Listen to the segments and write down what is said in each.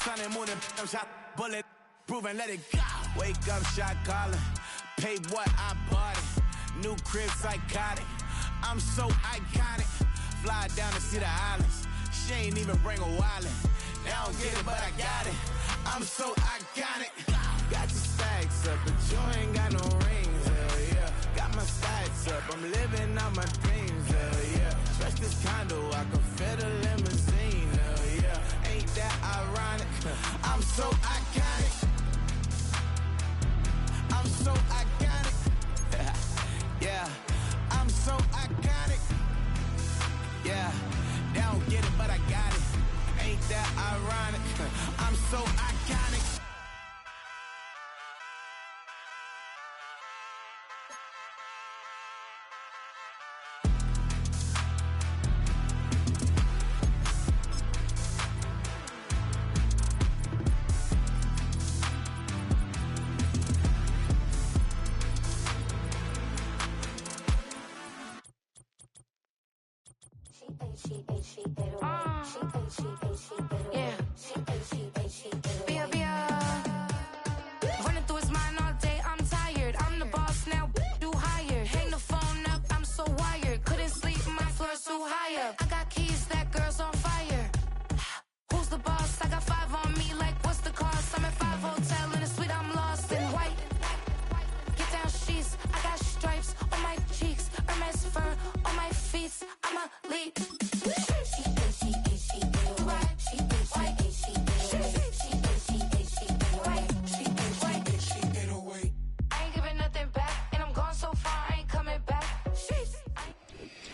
sun and moon and shot bullet, proven, let it go. Wake up, shot calling. Pay what I bought it. New crib, psychotic. I'm so iconic. Fly down to see the islands. She ain't even bring a wallet. They don't get it, but I got it. I'm so iconic. Got your stacks up, but you ain't got no rings. Hell yeah. Got my stacks up. I'm living out my dreams. Hell yeah. Stretch this condo, I can fit a limousine. Hell yeah. Ain't that ironic? I'm so iconic. I'm so iconic. Yeah. I'm so iconic. Yeah. They don't get it, but I got it. Ain't that ironic? I'm so iconic.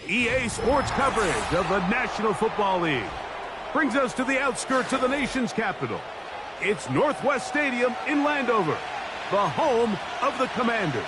EA Sports coverage of the National Football League brings us to the outskirts of the nation's capital. It's Northwest Stadium in Landover, the home of the Commanders.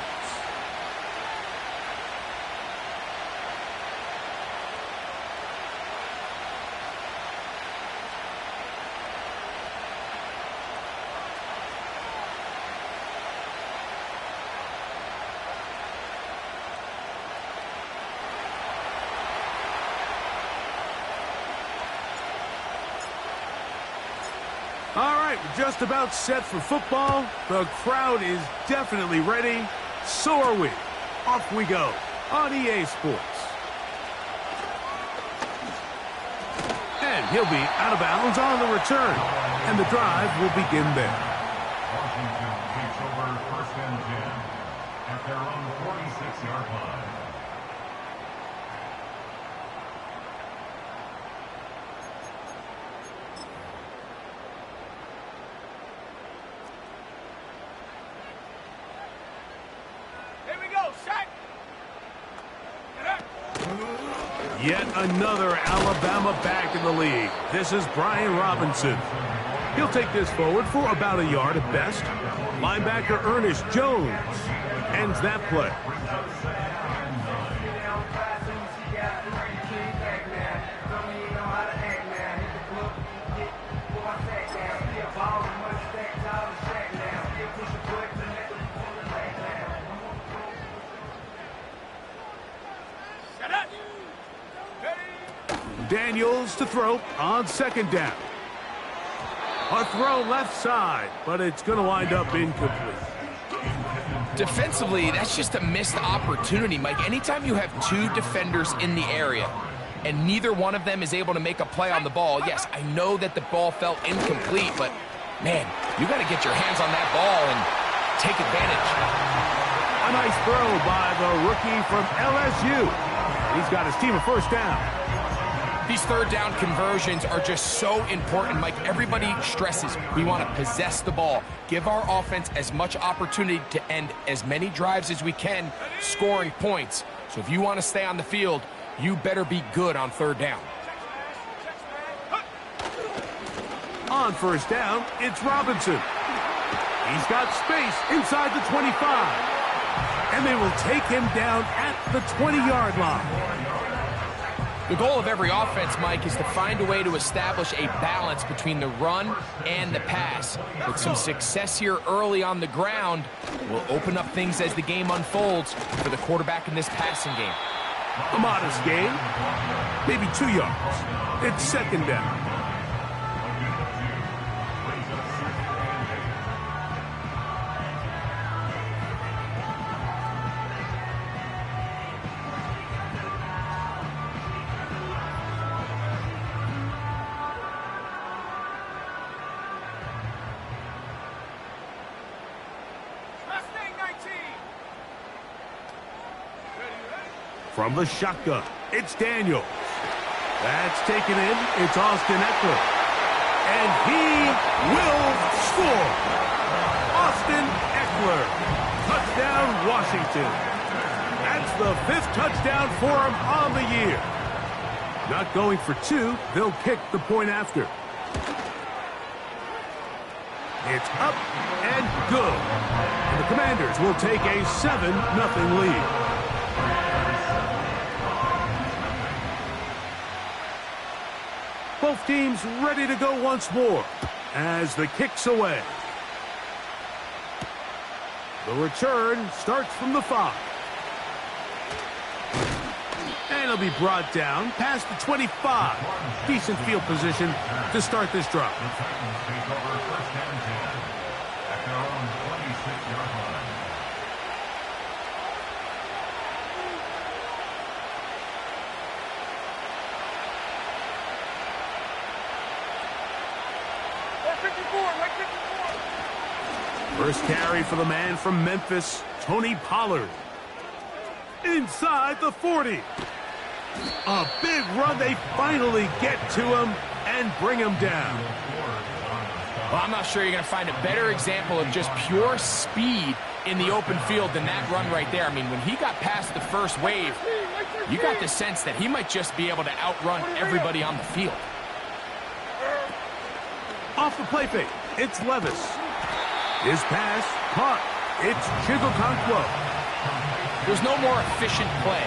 All right, we're just about set for football. The crowd is definitely ready. So are we. Off we go on EA Sports. And he'll be out of bounds on the return. And the drive will begin there. Washington takes over first and 10 at their own 46-yard line. Yet another Alabama back in the league. This is Brian Robinson. He'll take this forward for about a yard at best. Linebacker Ernest Jones ends that play. Daniels to throw on second down. A throw left side, but it's going to wind up incomplete. Defensively, that's just a missed opportunity, Mike. Anytime you have two defenders in the area and neither one of them is able to make a play on the ball, yes, I know that the ball felt incomplete, but, man, you got to get your hands on that ball and take advantage. A nice throw by the rookie from LSU. He's got his team a first down. These third down conversions are just so important, Mike. Everybody stresses we want to possess the ball, give our offense as much opportunity to end as many drives as we can, scoring points. So if you want to stay on the field, you better be good on third down. On first down, it's Robinson. He's got space inside the 25. And they will take him down at the 20-yard line. The goal of every offense, Mike, is to find a way to establish a balance between the run and the pass. With some success here early on the ground, will open up things as the game unfolds for the quarterback in this passing game. A modest gain, maybe 2 yards. It's second down. From the shotgun, it's Daniels. That's taken in. It's Austin Eckler. And he will score. Austin Eckler. Touchdown, Washington. That's the 5th touchdown for him on the year. Not going for 2. They'll kick the point after. It's up and good. And the Commanders will take a 7-0 lead. Both teams ready to go once more as the kick's away. The return starts from the 5. And it'll be brought down past the 25. Decent field position to start this drive. The Titans take over first and 10 at their own 26-yard line. First carry for the man from Memphis, Tony Pollard. Inside the 40. A big run. They finally get to him and bring him down. Well, I'm not sure you're going to find a better example of just pure speed in the open field than that run right there. I mean, when he got past the first wave, you got the sense that he might just be able to outrun everybody on the field. Off the play fake, it's Levis. His pass, caught. It's Chigokonkwo. There's no more efficient play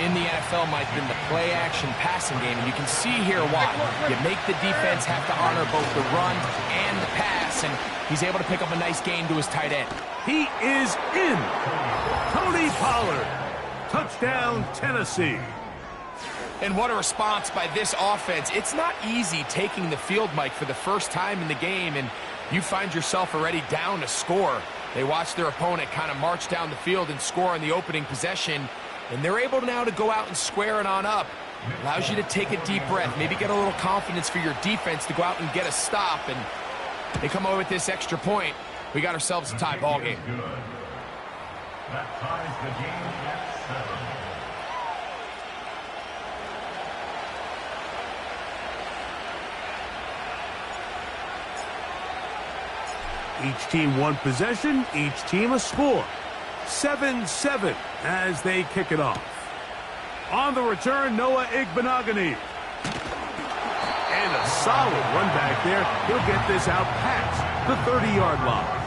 in the NFL, Mike, than the play-action passing game. And you can see here why. You make the defense have to honor both the run and the pass, and he's able to pick up a nice gain to his tight end. He is in. Tony Pollard. Touchdown, Tennessee. And what a response by this offense. It's not easy taking the field, Mike, for the first time in the game, and you find yourself already down to score. They watch their opponent kind of march down the field and score in the opening possession, and they're able now to go out and square it on up. Allows you to take a deep breath, maybe get a little confidence for your defense to go out and get a stop, and they come away with this extra point. We got ourselves a tie ball game. That ties the game at 7. Each team one possession, each team a score. 7-7 as they kick it off. On the return, Noah Igbenogany. And a solid run back there. He'll get this out past the 30-yard line.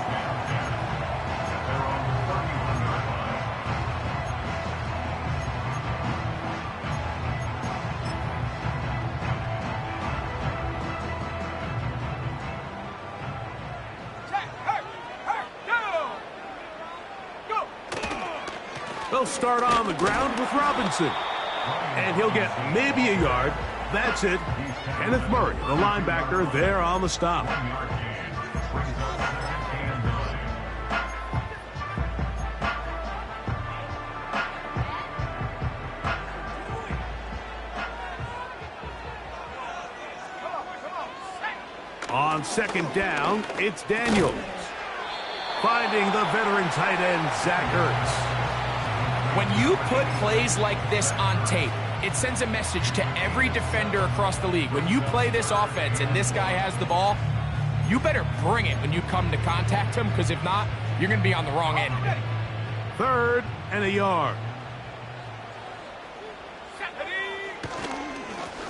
They'll start on the ground with Robinson. And he'll get maybe a yard. That's it. Kenneth Murray, the linebacker, there on the stop. On second down, it's Daniels. Finding the veteran tight end, Zach Ertz. When you put plays like this on tape, it sends a message to every defender across the league. When you play this offense and this guy has the ball, you better bring it when you come to contact him, because if not, you're going to be on the wrong end of it. 3rd and a yard.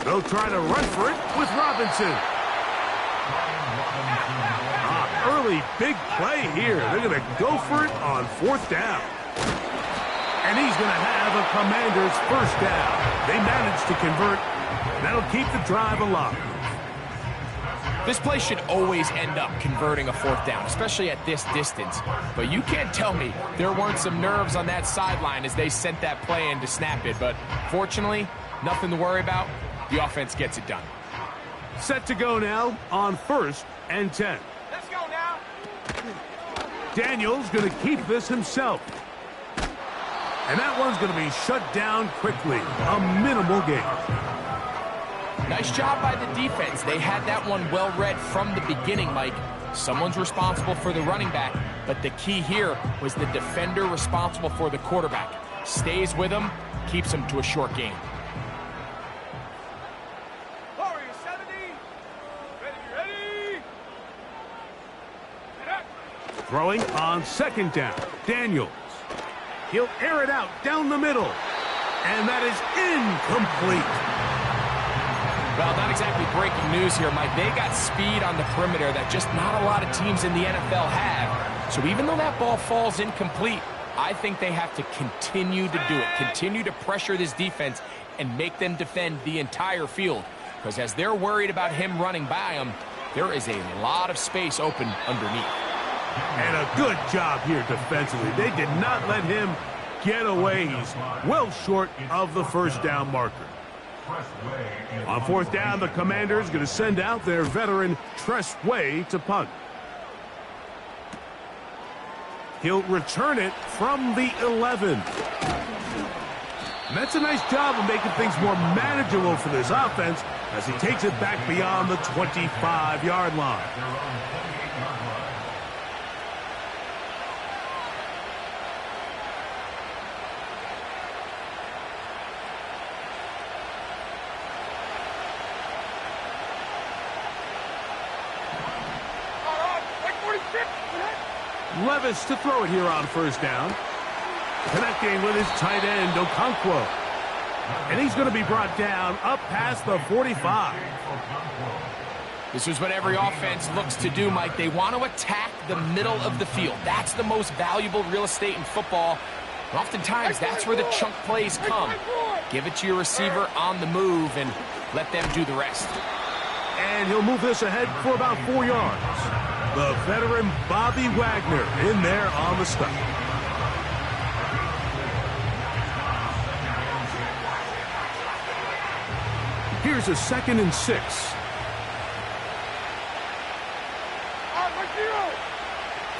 They'll try to run for it with Robinson. Early big play here. They're going to go for it on 4th down. And he's going to have a Commanders first down. They managed to convert. That'll keep the drive alive. This play should always end up converting a 4th down, especially at this distance. But you can't tell me there weren't some nerves on that sideline as they sent that play in to snap it. But fortunately, nothing to worry about. The offense gets it done. Set to go now on 1st and 10. Let's go now. Daniels going to keep this himself. And that one's going to be shut down quickly. A minimal gain. Nice job by the defense. They had that one well read from the beginning, Mike. Someone's responsible for the running back, but the key here was the defender responsible for the quarterback. stays with them, keeps them to a short game. Throwing on second down, Daniels. He'll air it out down the middle. And that is incomplete. Well, not exactly breaking news here, Mike. They got speed on the perimeter that just not a lot of teams in the NFL have. So even though that ball falls incomplete, I think they have to continue to do it. Continue to pressure this defense and make them defend the entire field. Because as they're worried about him running by them, there is a lot of space open underneath. And a good job here defensively. They did not let him get away. He's well short of the first down marker. On fourth down, the Commanders going to send out their veteran Tress Way to punt. He'll return it from the 11. And that's a nice job of making things more manageable for this offense as he takes it back beyond the 25-yard line. Levis to throw it here on first down. Connecting with his tight end, Okonkwo. And he's going to be brought down up past the 45. This is what every offense looks to do, Mike. They want to attack the middle of the field. That's the most valuable real estate in football. And oftentimes, that's where the chunk plays come. Give it to your receiver on the move and let them do the rest. And he'll move this ahead for about 4 yards. The veteran Bobby Wagner in there on the stop. Here's a 2nd and 6.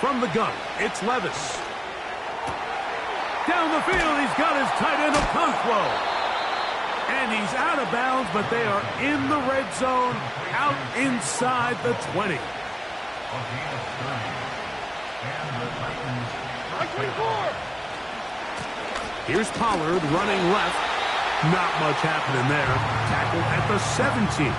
From the gun, it's Levis. Down the field, he's got his tight end Okonkwo. And he's out of bounds, but they are in the red zone, out inside the 20. Here's Pollard running left. Not much happening there. Tackle at the 17.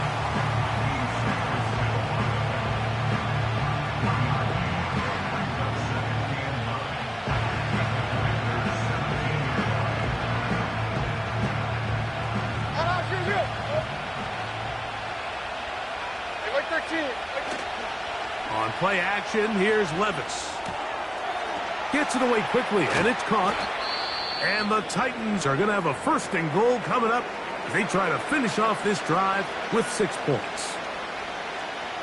On play action, here's Levis. Gets it away quickly, and it's caught. And the Titans are going to have a 1st and goal coming up as they try to finish off this drive with 6 points.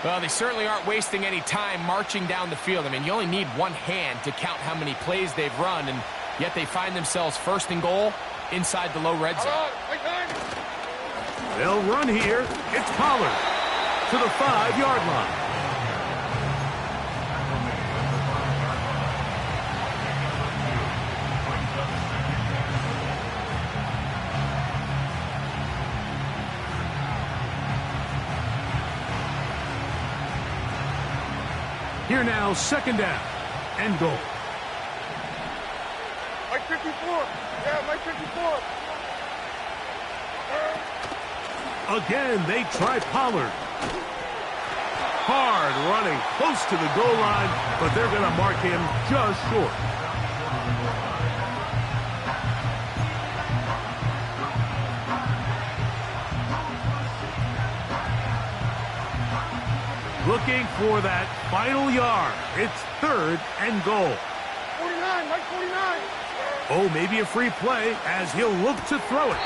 Well, they certainly aren't wasting any time marching down the field. I mean, you only need one hand to count how many plays they've run, and yet they find themselves 1st and goal inside the low red zone. They'll run here. It's Pollard to the 5-yard line. Here now, 2nd down and goal. Mike 54. Yeah, Mike 54. Again, they try Pollard. Hard running, close to the goal line, but they're going to mark him just short. Looking for that final yard. It's 3rd and goal. 49, Mike 49. Oh, maybe a free play as he'll look to throw it.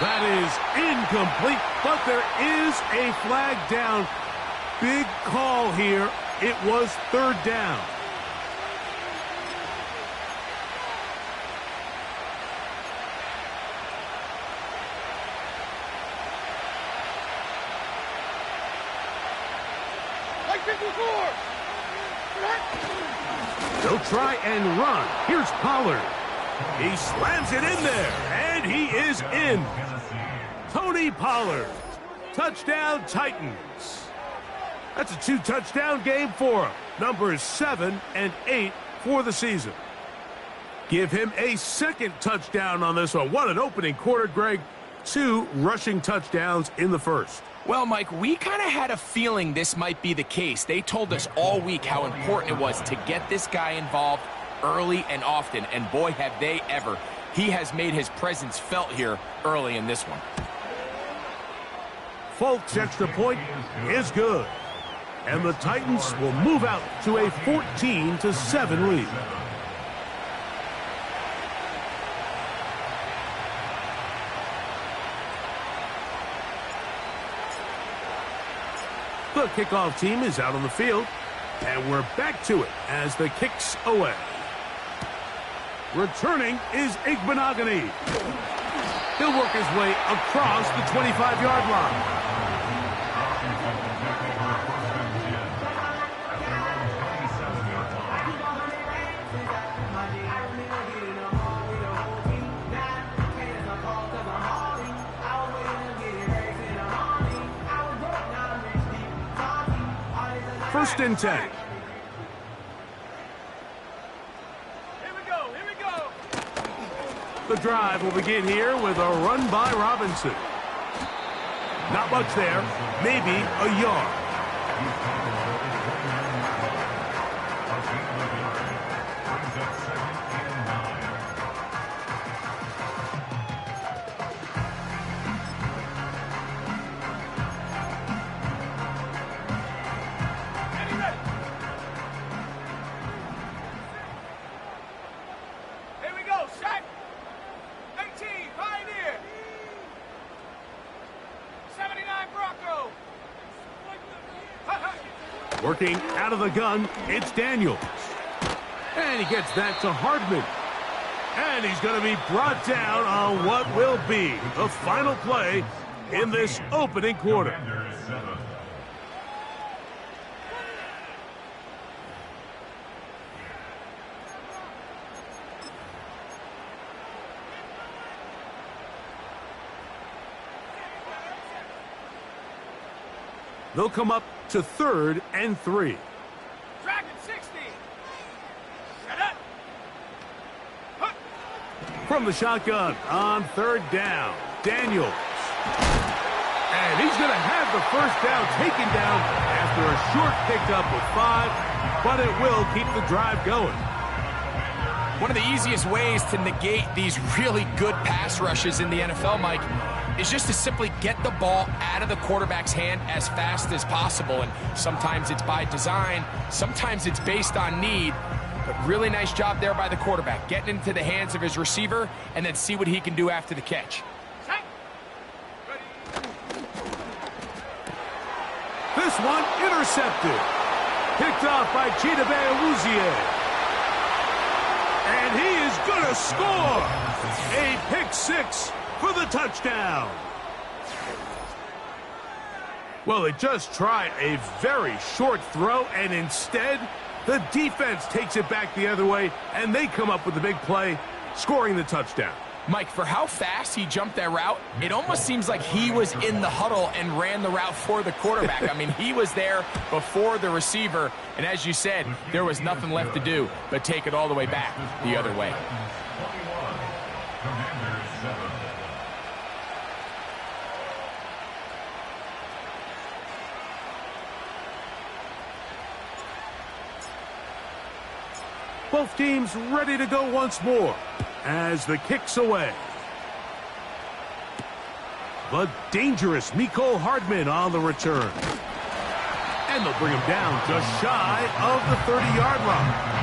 That is incomplete, but there is a flag down. Big call here. It was 3rd down. They'll try and run. Here's Pollard. He slams it in there, and he is in. Tony Pollard. Touchdown, Titans. That's a 2-touchdown game for him. Numbers 7 and 8 for the season. Give him a second touchdown on this one. What an opening quarter, Greg. 2 rushing touchdowns in the first. Well, Mike, we kind of had a feeling this might be the case. They told us all week how important it was to get this guy involved early and often, and boy, have they ever. He has made his presence felt here early in this one. Folk's extra point is good. And the Titans will move out to a 14-7 lead. The kickoff team is out on the field, and we're back to it as the kick's away. Returning is Igbenogany. He'll work his way across the 25-yard line. First and 10. Here we go. Here we go. The drive will begin here with a run by Robinson. Not much there, maybe a yard. Here we go. Shaq. 18. Pioneer. 79 Bronco. Working out of the gun, it's Daniels. And he gets that to Hardman. And he's going to be brought down on what will be the final play in this opening quarter. They'll come up to 3rd and 3. Dragon 60. Set up. Huh. From the shotgun on 3rd down, Daniels. And he's going to have the first down taken down after a short pickup with 5, but it will keep the drive going. One of the easiest ways to negate these really good pass rushes in the NFL, Mike, is just to simply get the ball out of the quarterback's hand as fast as possible. And sometimes it's by design, sometimes it's based on need. But really nice job there by the quarterback, getting into the hands of his receiver and then see what he can do after the catch. This one intercepted. Picked off by Chidobe Awuzie. And he is going to score. A pick 6 for the touchdown. Well, they just tried a very short throw, and instead, the defense takes it back the other way, and they come up with the big play, scoring the touchdown. Mike, for how fast he jumped that route, it almost seems like he was in the huddle and ran the route for the quarterback. I mean, he was there before the receiver, and as you said, there was nothing left to do but take it all the way back the other way. Both teams ready to go once more as the kick's away. The dangerous Mecole Hardman on the return. And they'll bring him down just shy of the 30-yard line.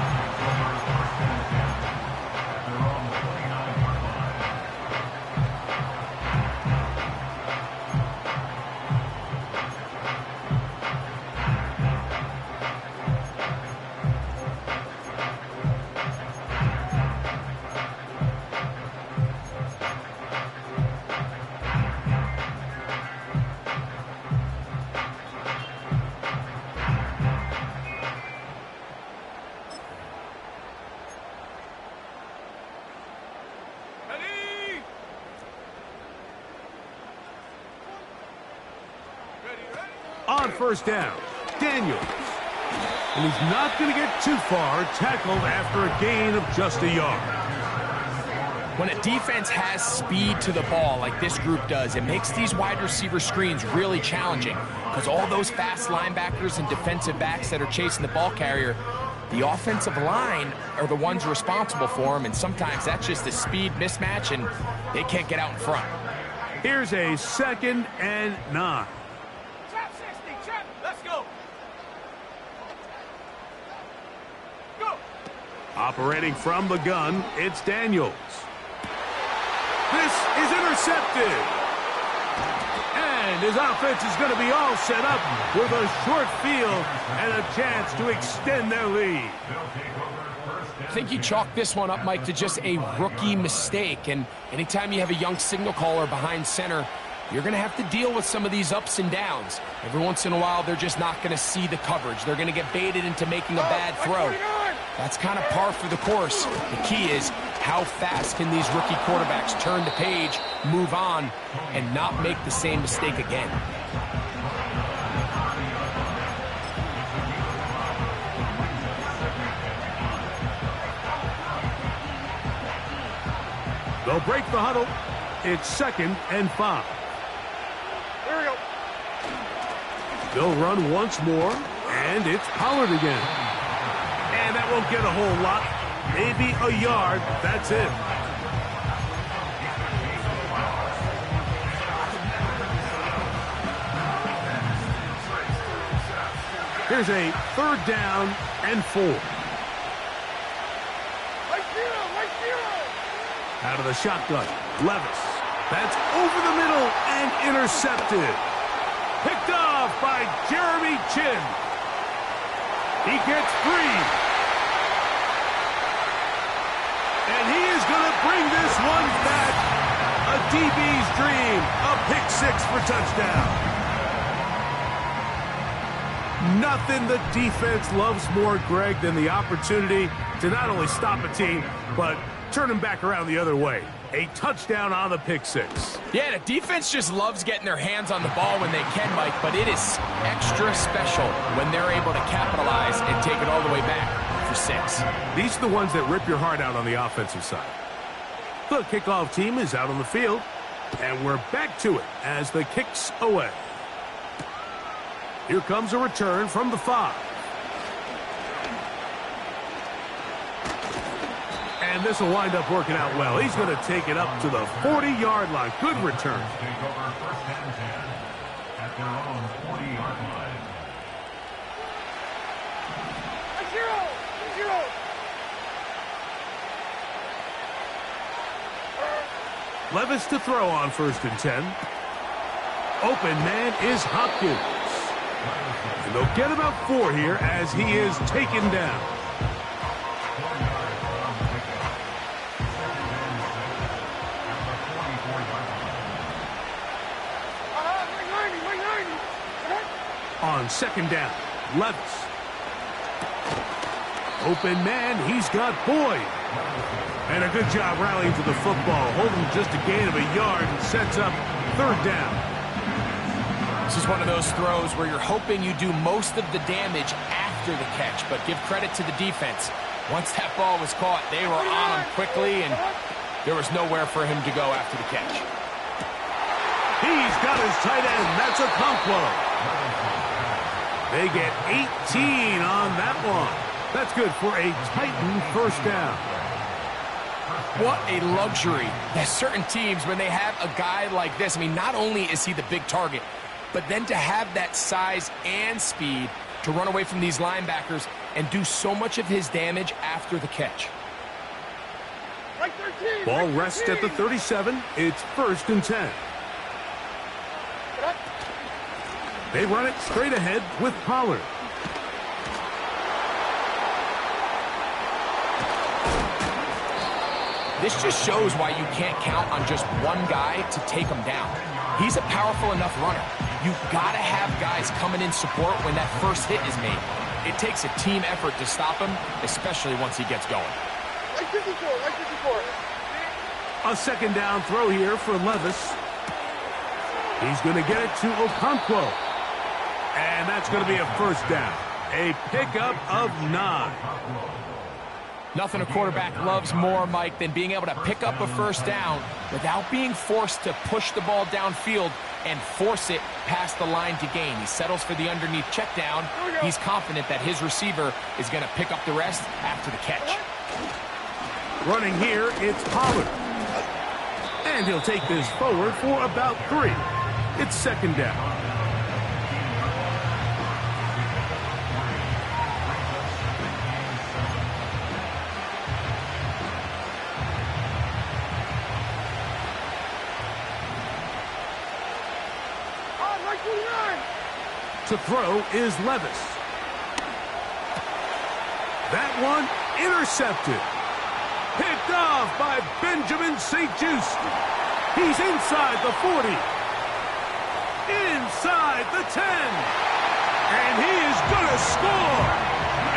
On first down, Daniels. And he's not going to get too far, tackled after a gain of just a yard. When a defense has speed to the ball like this group does, it makes these wide receiver screens really challenging because all those fast linebackers and defensive backs that are chasing the ball carrier, the offensive line are the ones responsible for them, and sometimes that's just a speed mismatch, and they can't get out in front. Here's a 2nd and 9. Trap 60, trap. Let's go. Go. Operating from the gun, it's Daniels. This is intercepted. And his offense is going to be all set up with a short field and a chance to extend their lead. I think you chalk this one up, Mike, to just a rookie mistake. And anytime you have a young signal caller behind center, you're going to have to deal with some of these ups and downs. Every once in a while, they're just not going to see the coverage. They're going to get baited into making a bad throw. That's kind of par for the course. The key is how fast can these rookie quarterbacks turn the page, move on, and not make the same mistake again. They'll break the huddle. It's 2nd and 5. Here we go. They'll run once more, and it's Pollard again. And that won't get a whole lot. Maybe a yard. That's it. Here's a 3rd down and 4. Right zero, right zero. Out of the shotgun, Levis. That's over the middle and intercepted. Picked off by Jeremy Chinn. He gets 3. And he is going to bring this one back. A DB's dream. A pick 6 for touchdown. Nothing the defense loves more, Greg, than the opportunity to not only stop a team, but turn them back around the other way. A touchdown on the pick 6. Yeah, the defense just loves getting their hands on the ball when they can, Mike, but it is extra special when they're able to capitalize and take it all the way back for 6. These are the ones that rip your heart out on the offensive side. The kickoff team is out on the field, and we're back to it as the kick's away. Here comes a return from the 5. And this will wind up working out well. He's going to take it up to the 40-yard line. Good return. Take over 1st and 10 at their own 40-yard line. Right zero, right zero. Levis to throw on 1st and 10. Open man is Hopkins. And they'll get about 4 here as he is taken down. On 2nd down, Levis. Open man, he's got Boyd. And a good job rallying to the football, holding just a gain of a yard and sets up 3rd down. This is one of those throws where you're hoping you do most of the damage after the catch, but give credit to the defense. Once that ball was caught, they were on him quickly, and there was nowhere for him to go after the catch. He's got his tight end. That's Okonkwo. They get 18 on that one. That's good for a Titan 1st down. What a luxury. There's certain teams, when they have a guy like this, I mean, not only is he the big target, but then to have that size and speed to run away from these linebackers and do so much of his damage after the catch. Right 13. Ball right rests at the 37. It's 1st and 10. They run it straight ahead with Pollard. This just shows why you can't count on just one guy to take him down. He's a powerful enough runner. You've got to have guys coming in support when that first hit is made. It takes a team effort to stop him, especially once he gets going. Right 54, right 54. A 2nd down throw here for Levis. He's going to get it to Okonkwo. And that's going to be a 1st down. A pickup of 9. Nothing a quarterback loves more, Mike, than being able to pick up a first down without being forced to push the ball downfield and force it past the line to gain. He settles for the underneath check down. He's confident that his receiver is going to pick up the rest after the catch. Running here, it's Pollard. And he'll take this forward for about 3. It's second down. To throw is Levis. That one intercepted. Picked off by Benjamin St-Juste. He's inside the 40. Inside the 10. And he is going to score.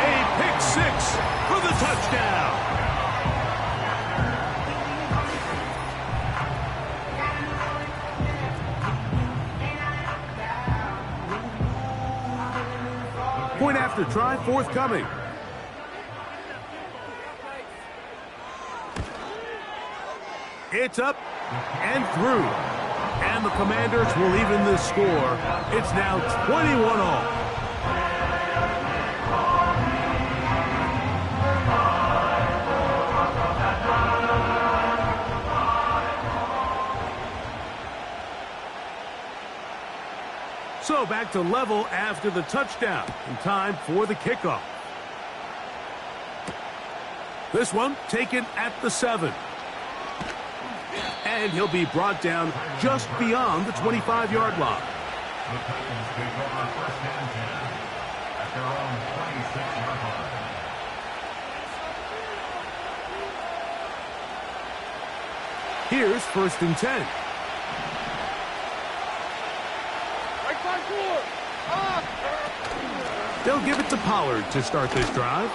A pick 6 for the touchdown. Point after try forthcoming. It's up and through. And the Commanders will even the score. It's now 21-all. So back to level after the touchdown. And time for the kickoff. This one taken at the 7. And he'll be brought down just beyond the 25-yard line. The Titans take over first and 10 at their own 26-yard line. Here's first and 10. They'll give it to Pollard to start this drive.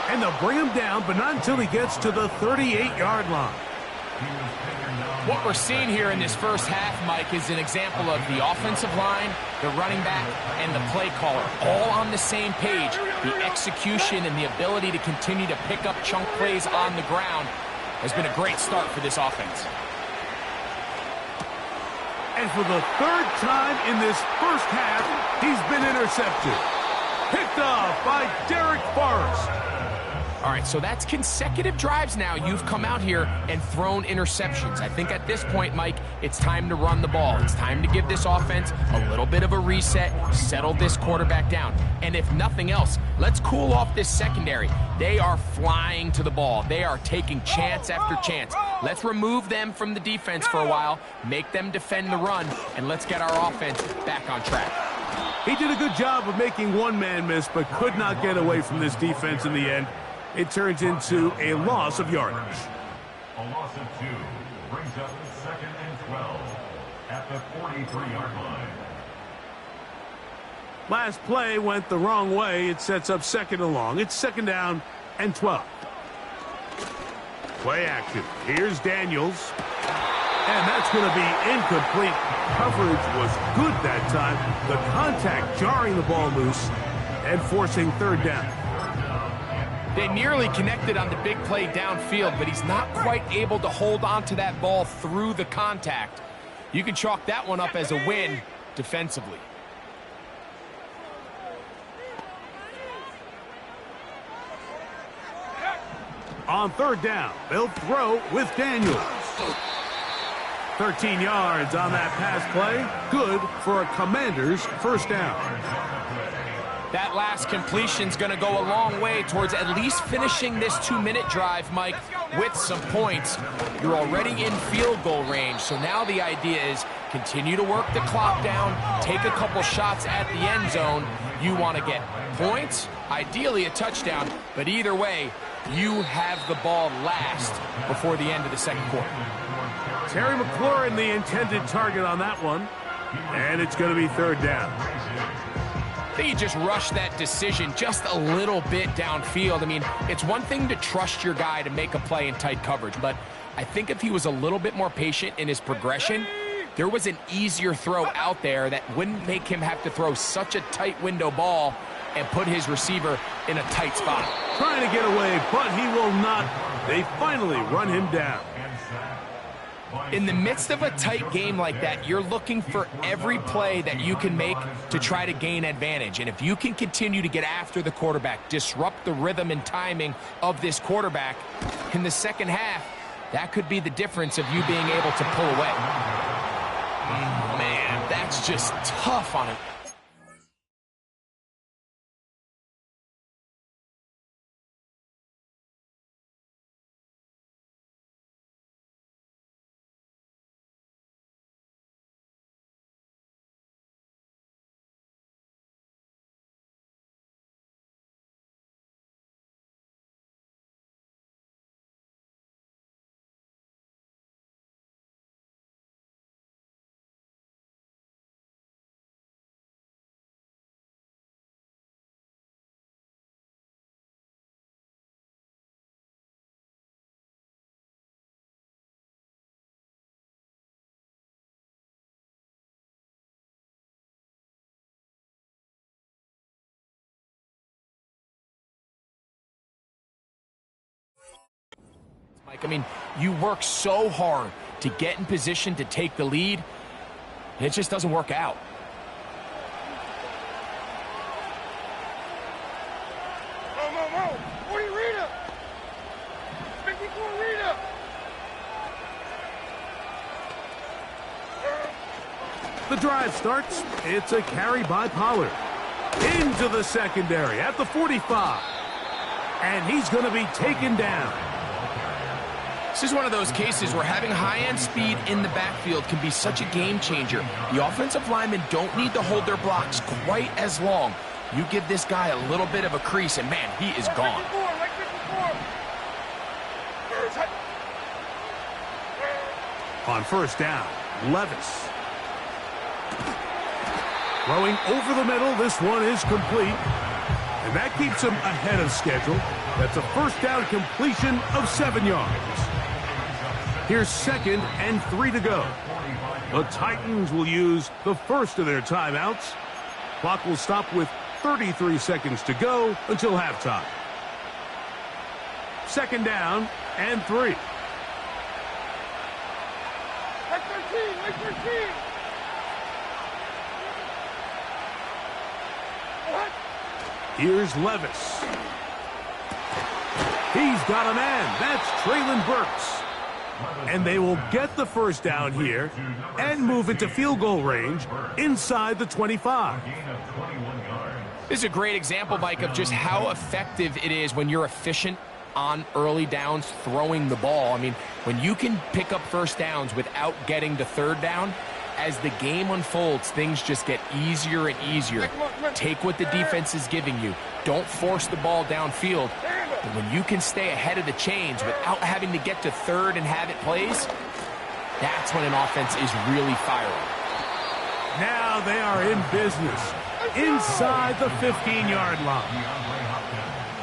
And they'll bring him down, but not until he gets to the 38-yard line. What we're seeing here in this first half, Mike, is an example of the offensive line, the running back, and the play caller all on the same page. The execution and the ability to continue to pick up chunk plays on the ground has been a great start for this offense. And for the 3rd time in this first half, he's been intercepted. Picked off by Derek Forrest. All right, so that's consecutive drives now. You've come out here and thrown interceptions. I think at this point, Mike, it's time to run the ball. It's time to give this offense a little bit of a reset, settle this quarterback down. And if nothing else, let's cool off this secondary. They are flying to the ball. They are taking chance after chance. Let's remove them from the defense for a while, make them defend the run, and let's get our offense back on track. He did a good job of making one man miss, but could not get away from this defense in the end. It turns into a loss of yardage. A loss of 2 brings up 2nd and 12 at the 43-yard line. Last play went the wrong way. It sets up 2nd and long. It's 2nd down and 12. Play action. Here's Daniels. And that's going to be incomplete. Coverage was good that time. The contact jarring the ball loose and forcing 3rd down. They nearly connected on the big play downfield, but he's not quite able to hold on to that ball through the contact. You can chalk that one up as a win defensively. On 3rd down, they'll throw with Daniels. 13 yards on that pass play. Good for a Commanders first down. That last completion's going to go a long way towards at least finishing this 2-minute drive, Mike, with some points. You're already in field goal range, so now the idea is continue to work the clock down, take a couple shots at the end zone. You want to get points, ideally a touchdown, but either way, you have the ball last before the end of the 2nd quarter. Terry McLaurin, the intended target on that one, and it's going to be 3rd down. I think he just rushed that decision just a little bit downfield. I mean, it's one thing to trust your guy to make a play in tight coverage, but I think if he was a little bit more patient in his progression, there was an easier throw out there that wouldn't make him have to throw such a tight window ball and put his receiver in a tight spot. Trying to get away, but he will not. They finally run him down. In the midst of a tight game like that, you're looking for every play that you can make to try to gain advantage. And if you can continue to get after the quarterback, disrupt the rhythm and timing of this quarterback in the second half, that could be the difference of you being able to pull away. Man, that's just tough on him. Mike, I mean, you work so hard to get in position to take the lead, and it just doesn't work out. The drive starts. It's a carry by Pollard. Into the secondary at the 45. And he's going to be taken down. This is one of those cases where having high-end speed in the backfield can be such a game changer. The offensive linemen don't need to hold their blocks quite as long. You give this guy a little bit of a crease, and man, he is gone. On first down, Levis. Throwing over the middle, this one is complete. And that keeps him ahead of schedule. That's a first down completion of 7 yards. Here's 2nd and 3 to go. The Titans will use the first of their timeouts. Clock will stop with 33 seconds to go until halftime. 2nd down and 3. Like 13, like 13. What? Here's Levis. He's got a man. That's Treylon Burks. And they will get the first down here and move it to field goal range inside the 25. This is a great example, Mike, of just how effective it is when you're efficient on early downs throwing the ball. I mean, when you can pick up first downs without getting to third down, as the game unfolds, things just get easier and easier. Take what the defense is giving you. Don't force the ball downfield. But when you can stay ahead of the chains without having to get to third and have it plays, that's when an offense is really firing. Now they are in business inside the 15-yard line.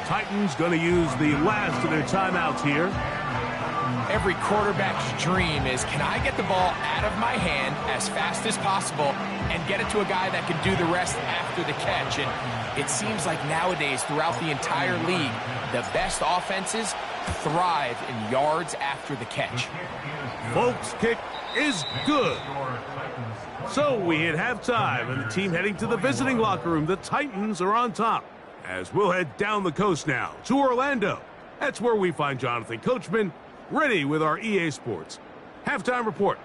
Titans going to use the last of their timeouts here. Every quarterback's dream is, can I get the ball out of my hand as fast as possible and get it to a guy that can do the rest after the catch? And it seems like nowadays throughout the entire league, the best offenses thrive in yards after the catch. Folks' kick is good. So we hit halftime, and the team heading to the visiting locker room. The Titans are on top. As we'll head down the coast now to Orlando. That's where we find Jonathan Coachman, ready with our EA Sports halftime report.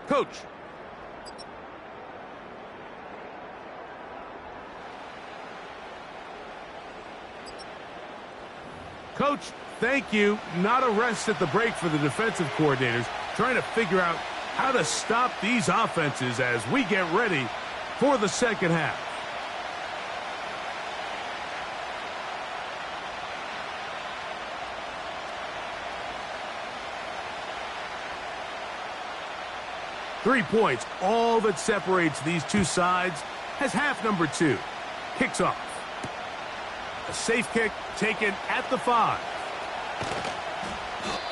Coach. Coach, thank you. Not a rest at the break for the defensive coordinators, trying to figure out how to stop these offenses as we get ready for the second half. Three points, all that separates these two sides, as half number 2 kicks off. A safe kick taken at the 5.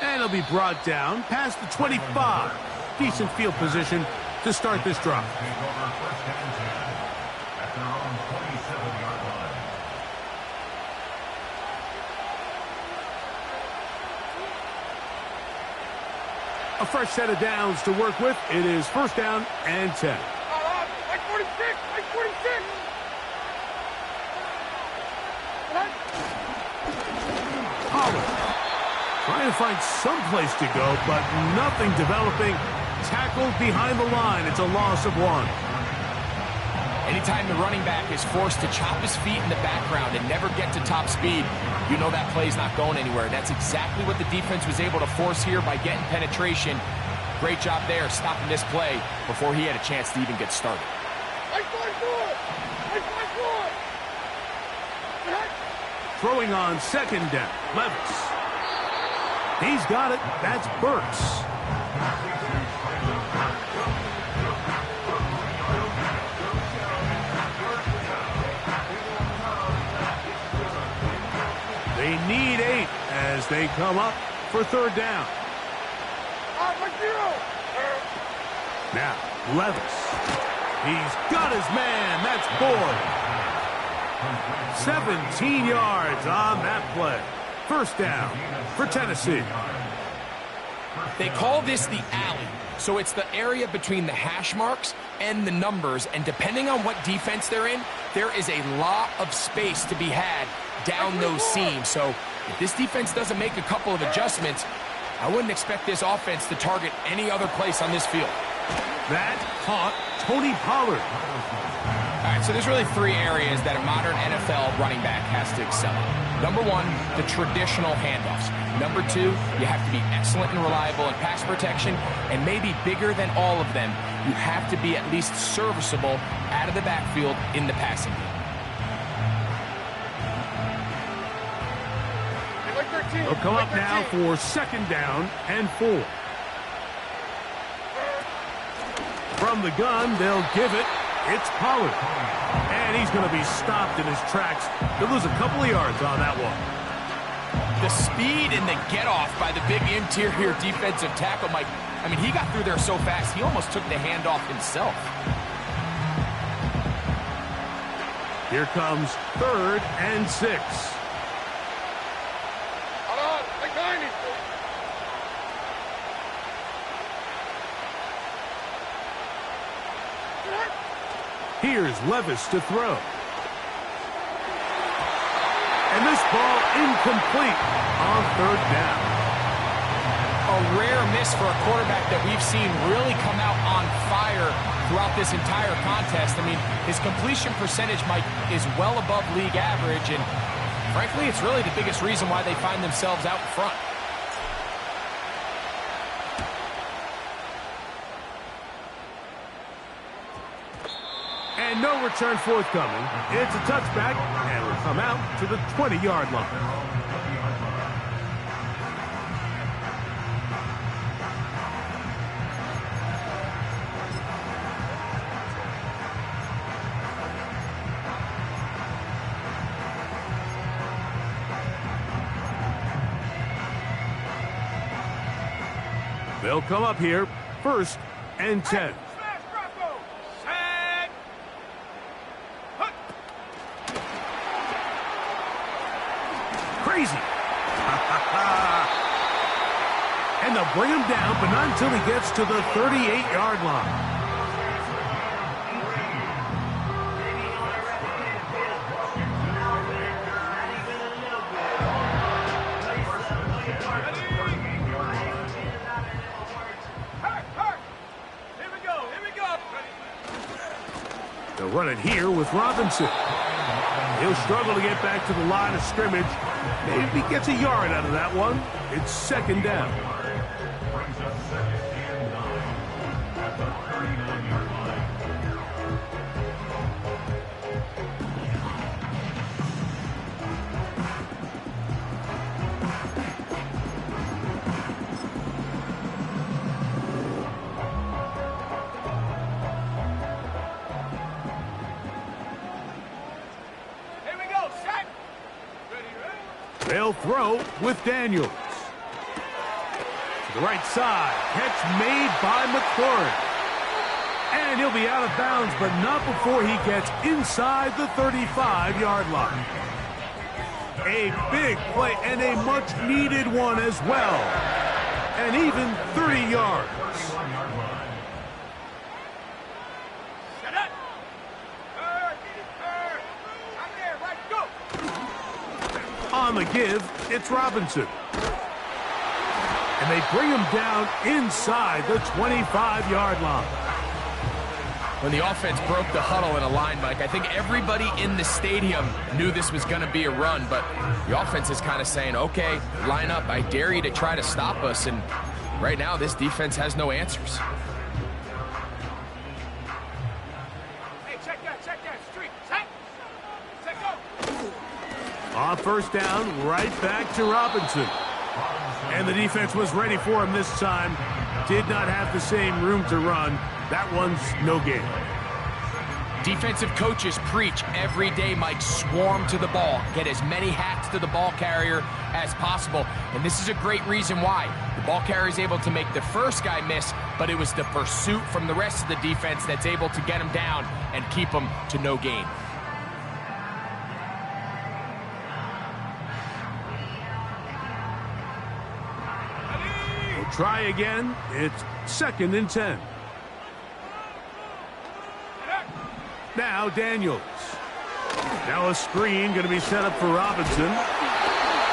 And it'll be brought down past the 25. Decent field position to start this drive. A fresh set of downs to work with. It is first down and 10. Like 46! Like 46! Pollard trying to find some place to go, but nothing developing. Tackled behind the line. It's a loss of 1. Anytime the running back is forced to chop his feet in the background and never get to top speed, you know that play's not going anywhere. That's exactly what the defense was able to force here by getting penetration. Great job there, stopping this play before he had a chance to even get started. Throwing on second down, Levis. He's got it. That's Burks. They need 8 as they come up for third down. Now, Levis. He's got his man. That's Boyd. 17 yards on that play. First down for Tennessee. They call this the alley, so it's the area between the hash marks and the numbers, and depending on what defense they're in, there is a lot of space to be had down those seams. So if this defense doesn't make a couple of adjustments, I wouldn't expect this offense to target any other place on this field. That caught Tony Pollard. All right, so there's really 3 areas that a modern NFL running back has to excel in. Number 1, the traditional handoffs. Number 2, you have to be excellent and reliable in pass protection, and maybe bigger than all of them, you have to be at least serviceable out of the backfield in the passing game. They'll come up now for second down and 4. From the gun, they'll give it. It's Pollard. And he's going to be stopped in his tracks. He'll lose a couple of yards on that one. The speed and the get-off by the big interior defensive tackle, Mike. I mean, he got through there so fast, he almost took the handoff himself. Here comes third and 6. Here's Levis to throw. And this ball incomplete on third down. A rare miss for a quarterback that we've seen really come out on fire throughout this entire contest. I mean, his completion percentage, Mike, is well above league average, and frankly, it's really the biggest reason why they find themselves out in front. And no return forthcoming. It's a touchback, and will come out to the 20-yard line. They'll come up here, first and 10. Crazy. And they'll bring him down, but not until he gets to the 38-yard line. They'll run it here with Robinson. He'll struggle to get back to the line of scrimmage. Maybe he gets a yard out of that one. It's second down. Brings up second and 9 at the 39-yard line. They'll throw with Daniels. To the right side. Catch made by McLaurin. And he'll be out of bounds, but not before he gets inside the 35-yard line. A big play and a much-needed one as well. and even 30 yards. Set up. Out there, right, go. On the give, it's Robinson. And they bring him down inside the 25-yard line. When the offense broke the huddle in a line, Mike, I think everybody in the stadium knew this was going to be a run, but the offense is kind of saying, okay, line up. I dare you to try to stop us, and right now this defense has no answers. Hey, check that, street. Set, go. On first down, right back to Robinson. And the defense was ready for him this time. Did not have the same room to run. That one's no gain. Defensive coaches preach every day, Mike, swarm to the ball. Get as many hacks to the ball carrier as possible. And this is a great reason why. The ball carrier is able to make the first guy miss, but it was the pursuit from the rest of the defense that's able to get him down and keep him to no gain. We'll try again. It's 2nd and 10. Now Daniels. Now a screen going to be set up for Robinson.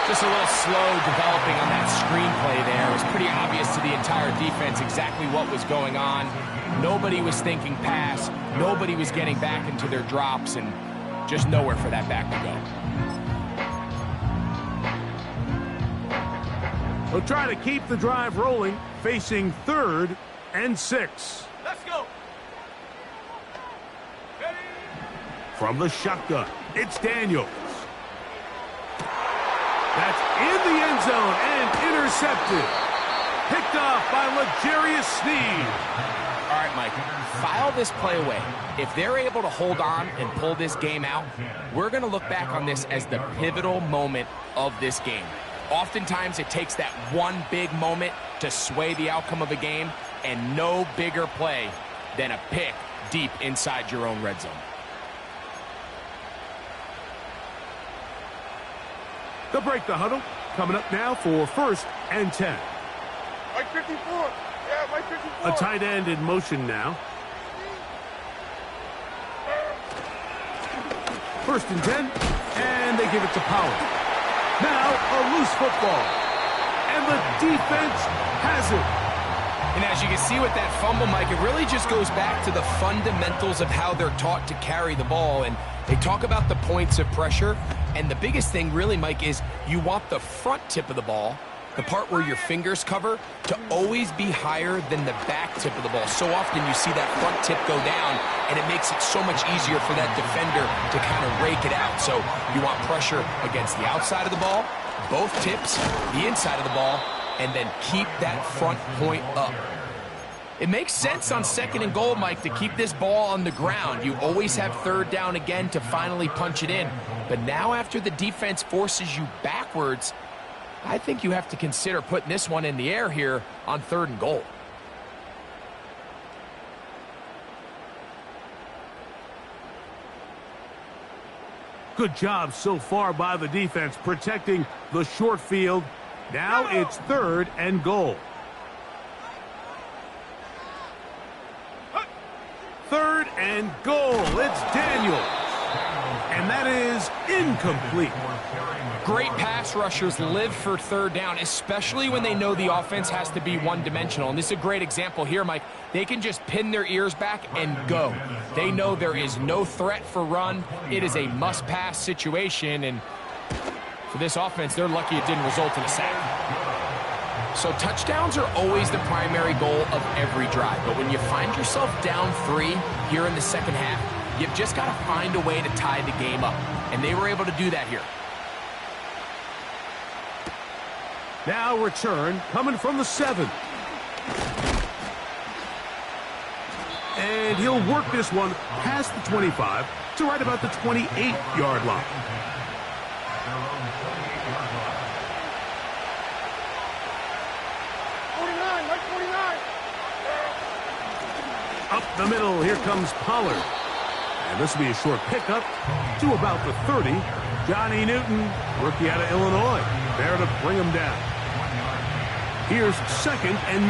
Just a little slow developing on that screenplay there. It was pretty obvious to the entire defense exactly what was going on. Nobody was thinking pass. Nobody was getting back into their drops, and just nowhere for that back to go. We'll try to keep the drive rolling, facing 3rd and 6. Let's go. From the shotgun, it's Daniels. That's in the end zone and intercepted. Picked off by L'Jarius Sneed. All right, Mike, file this play away. If they're able to hold on and pull this game out, we're going to look back on this as the pivotal moment of this game. Oftentimes, it takes that one big moment to sway the outcome of a game, and no bigger play than a pick deep inside your own red zone. They'll break the huddle. Coming up now for 1st and 10. Mike 54. Yeah, Mike 54. A tight end in motion now. 1st and 10, and they give it to Pollard. Now a loose football, and the defense has it. And as you can see with that fumble, Mike, it really just goes back to the fundamentals of how they're taught to carry the ball. And they talk about the points of pressure. And the biggest thing really, Mike, is you want the front tip of the ball, the part where your fingers cover, to always be higher than the back tip of the ball. So often you see that front tip go down, and it makes it so much easier for that defender to kind of rake it out. So you want pressure against the outside of the ball, both tips, the inside of the ball, and then keep that front point up. It makes sense on 2nd and goal, Mike, to keep this ball on the ground. You always have 3rd down again to finally punch it in. But now after the defense forces you backwards, I think you have to consider putting this one in the air here on 3rd and goal. Good job so far by the defense protecting the short field. Now it's 3rd and goal. 3rd and goal. It's Daniels. And that is incomplete. Great pass rushers live for 3rd down, especially when they know the offense has to be one-dimensional. And this is a great example here, Mike. They can just pin their ears back and go. They know there is no threat for run. It is a must-pass situation, and for this offense, they're lucky it didn't result in a sack. So touchdowns are always the primary goal of every drive. But when you find yourself down 3 here in the 2nd half, you've just got to find a way to tie the game up. And they were able to do that here. Now return coming from the 7. And he'll work this one past the 25 to right about the 28-yard line. Up the middle, here comes Pollard. And this will be a short pickup to about the 30. Johnny Newton, rookie out of Illinois, there to bring him down. Here's 2nd and 9.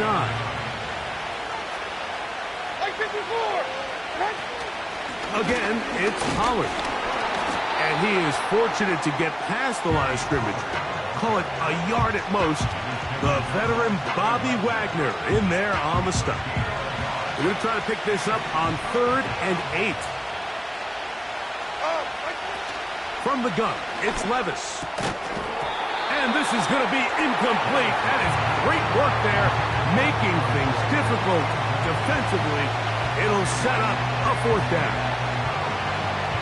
Like 54. Again, it's Pollard. And he is fortunate to get past the line of scrimmage. Call it a yard at most. The veteran Bobby Wagner in there on the stop. We're going to try to pick this up on 3rd and 8. From the gun, it's Levis. And this is going to be incomplete. That is great work there, making things difficult defensively. It'll set up a 4th down.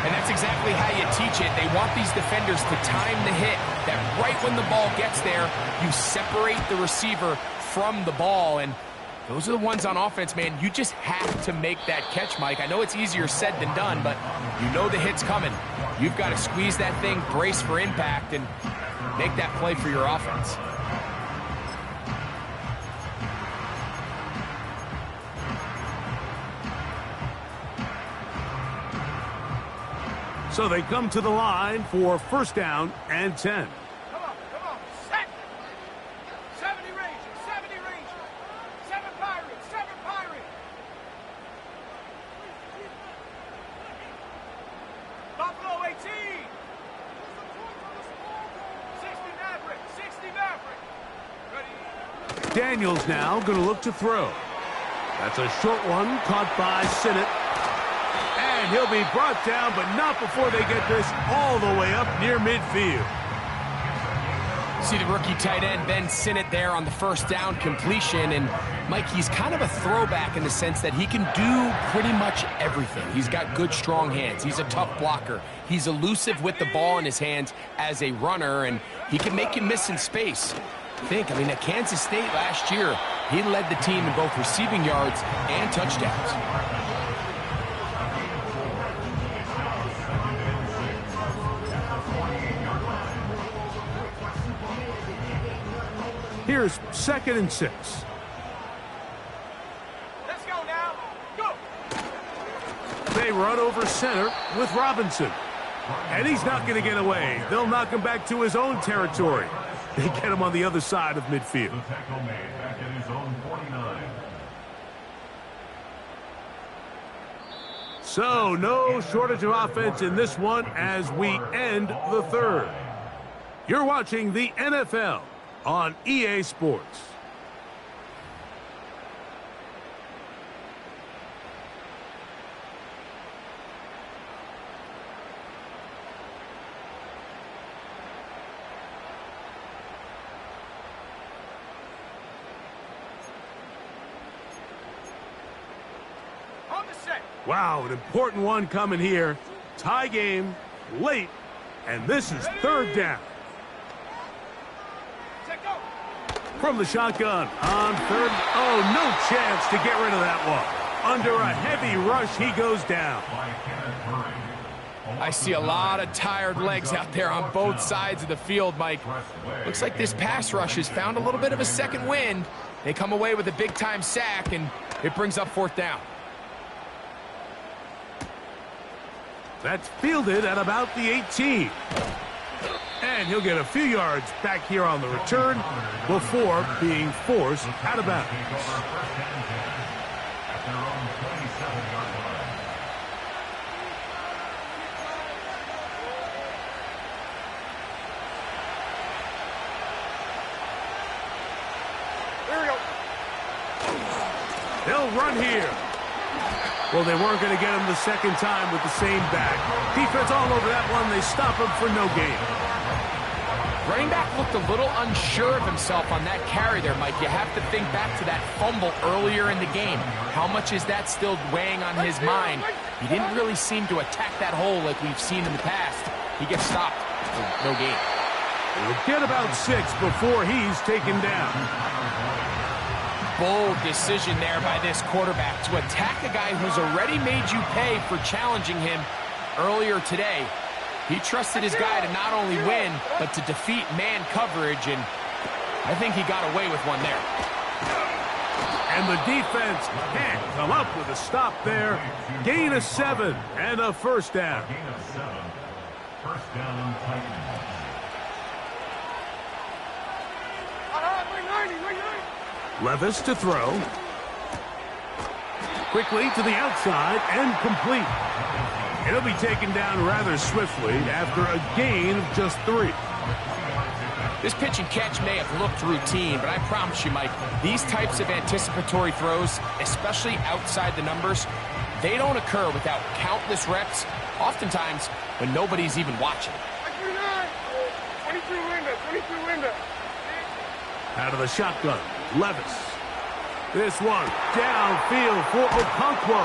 And that's exactly how you teach it. They want these defenders to time the hit, that right when the ball gets there, you separate the receiver from the ball. And those are the ones on offense, man. You just have to make that catch, Mike. I know it's easier said than done, but you know the hit's coming. You've got to squeeze that thing, brace for impact, and make that play for your offense. So they come to the line for 1st down and 10. Come on. Set. 70 Rangers. 70 Rangers. 7 Pirates. 7 Pirates. Buffalo 18. 60 Maverick. 60 Maverick. Ready. Daniels now going to look to throw. That's a short one caught by Sinnott. And he'll be brought down, but not before they get this all the way up near midfield. See the rookie tight end, Ben Sinnott, there on the 1st down completion. And, Mike, he's kind of a throwback in the sense that he can do pretty much everything. He's got good, strong hands. He's a tough blocker. He's elusive with the ball in his hands as a runner, and he can make you miss in space. At Kansas State last year, he led the team in both receiving yards and touchdowns. Here's 2nd and 6. Let's go now. Go. They run over center with Robinson. And he's not going to get away. They'll knock him back to his own territory. They get him on the other side of midfield. The tackle made back at his own 49. So no shortage of offense in this one as we end the 3rd. You're watching the NFL on EA Sports. On the set. Wow, an important one coming here. Tie game, late, and this is 3rd down. Set, go. From the shotgun on 3rd. Oh, no chance to get rid of that one. Under a heavy rush, he goes down. I see a lot of tired legs out there on both sides of the field, Mike. Looks like this pass rush has found a little bit of a second wind. They come away with a big-time sack, and it brings up 4th down. That's fielded at about the 18. And he'll get a few yards back here on the return before being forced out of bounds. Here we go. They'll run here. Well, they weren't going to get him the second time with the same back. Defense all over that one. They stop him for no gain. Running back looked a little unsure of himself on that carry there, Mike. You have to think back to that fumble earlier in the game. How much is that still weighing on his mind? He didn't really seem to attack that hole like we've seen in the past. He gets stopped for no gain. He'll get about 6 before he's taken down. Bold decision there by this quarterback to attack a guy who's already made you pay for challenging him earlier today. He trusted his guy to not only win, but to defeat man coverage, and I think he got away with one there. And the defense can't come up with a stop there. Gain of 7 and a 1st down. Gain of 7. 1st down, Titans. Bring 90. Levis to throw. Quickly to the outside and complete. He'll be taken down rather swiftly after a gain of just 3. This pitch and catch may have looked routine, but I promise you, Mike, these types of anticipatory throws, especially outside the numbers, they don't occur without countless reps, oftentimes when nobody's even watching. 23 window. Out of the shotgun, Levis. This one downfield for Okonkwo.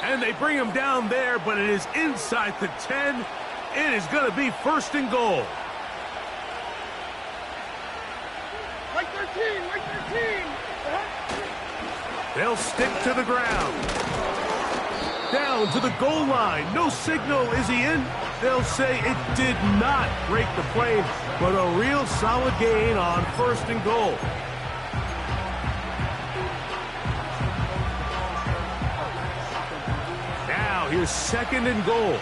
And they bring him down there, but it is inside the 10. It is going to be 1st and goal. Like 13. They'll stick to the ground. Down to the goal line. No signal. Is he in? They'll say it did not break the plane, but a real solid gain on 1st and goal. Now here's 2nd and goal.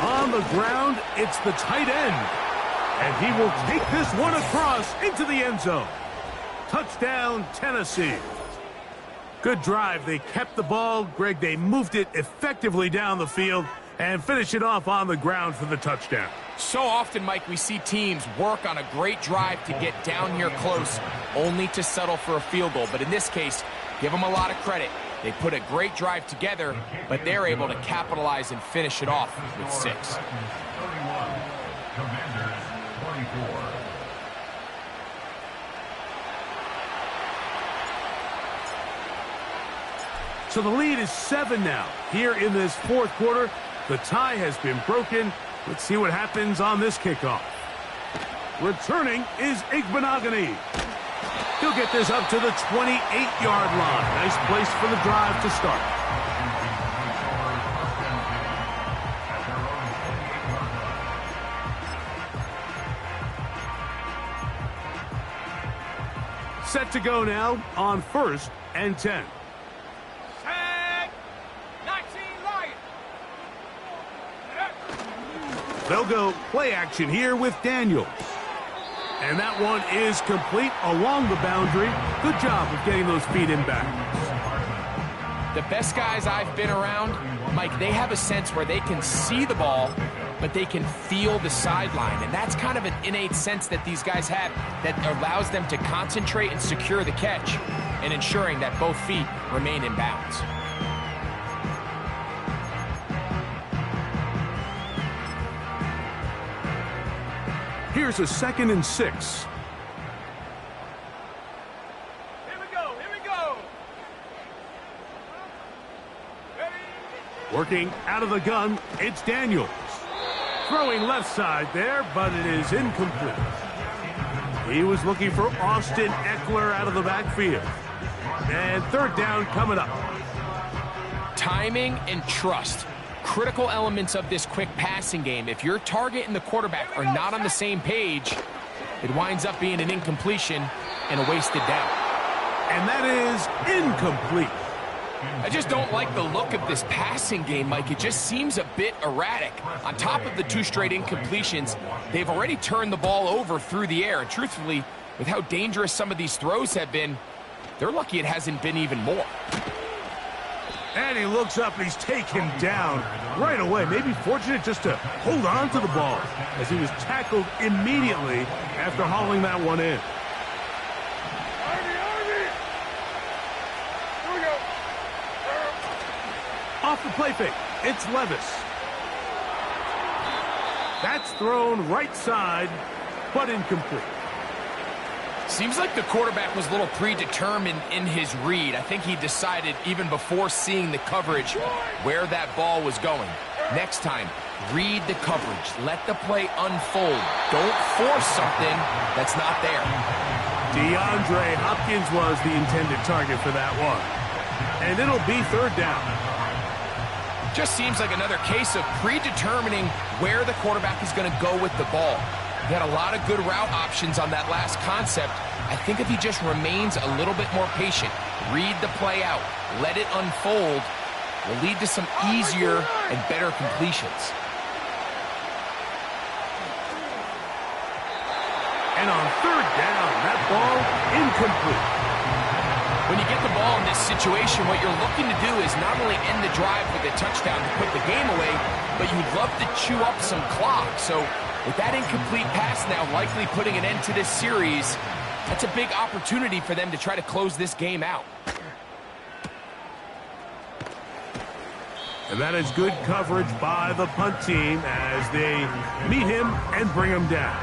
On the ground, it's the tight end. And he will take this one across into the end zone. Touchdown, Tennessee. Good drive. They kept the ball. Greg, they moved it effectively down the field and finish it off on the ground for the touchdown. So often, Mike, we see teams work on a great drive to get down here close, only to settle for a field goal. But in this case, give them a lot of credit. They put a great drive together, but they're able to capitalize and finish it off with 6. 31. Commanders 24. So the lead is 7 now. Here in this 4th quarter, the tie has been broken. Let's see what happens on this kickoff. Returning is Igbenogany. He'll get this up to the 28-yard line. Nice place for the drive to start. Set to go now on 1st and 10. They'll go play action here with Daniels. And that one is complete along the boundary. Good job of getting those feet in back. The best guys I've been around, Mike, they have a sense where they can see the ball, but they can feel the sideline. And that's kind of an innate sense that these guys have that allows them to concentrate and secure the catch and ensuring that both feet remain in bounds. Here's a 2nd and 6. Here we go. Working out of the gun, it's Daniels. Throwing left side there, but it is incomplete. He was looking for Austin Eckler out of the backfield. And 3rd down coming up. Timing and trust. Critical elements of this quick passing game. If your target and the quarterback are not on the same page, it winds up being an incompletion and a wasted down. And that is incomplete. I just don't like the look of this passing game, Mike. It just seems a bit erratic. On top of the 2 straight incompletions, they've already turned the ball over through the air. And truthfully, with how dangerous some of these throws have been, they're lucky it hasn't been even more. And he looks up and he's taken down right away. Maybe fortunate just to hold on to the ball as he was tackled immediately after hauling that one in. Here we go. Off the play fake, it's Levis. That's thrown right side, but incomplete. Seems like the quarterback was a little predetermined in his read. I think he decided even before seeing the coverage where that ball was going. Next time, read the coverage. Let the play unfold. Don't force something that's not there. DeAndre Hopkins was the intended target for that one. And it'll be 3rd down. Just seems like another case of predetermining where the quarterback is going to go with the ball. He had a lot of good route options on that last concept. I think if he just remains a little bit more patient, read the play out, let it unfold, will lead to some easier and better completions. And on third down, that ball incomplete. When you get the ball in this situation, what you're looking to do is not only end the drive with a touchdown to put the game away, but you'd love to chew up some clock. So with that incomplete pass now likely putting an end to this series, that's a big opportunity for them to try to close this game out. And that is good coverage by the punt team as they meet him and bring him down.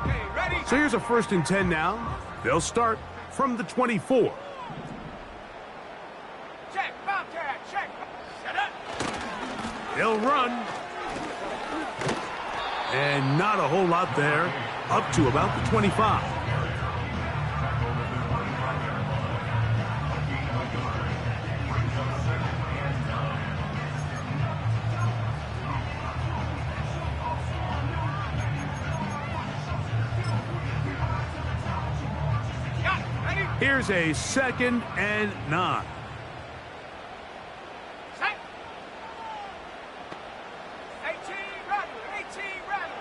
Okay, ready? So here's a 1st and 10 now. They'll start from the 24. Check, Bobcat, check. Set up. He'll run. And not a whole lot there. Up to about the 25. Here's a 2nd and 9. Set. 18, rattle. 18, rattle.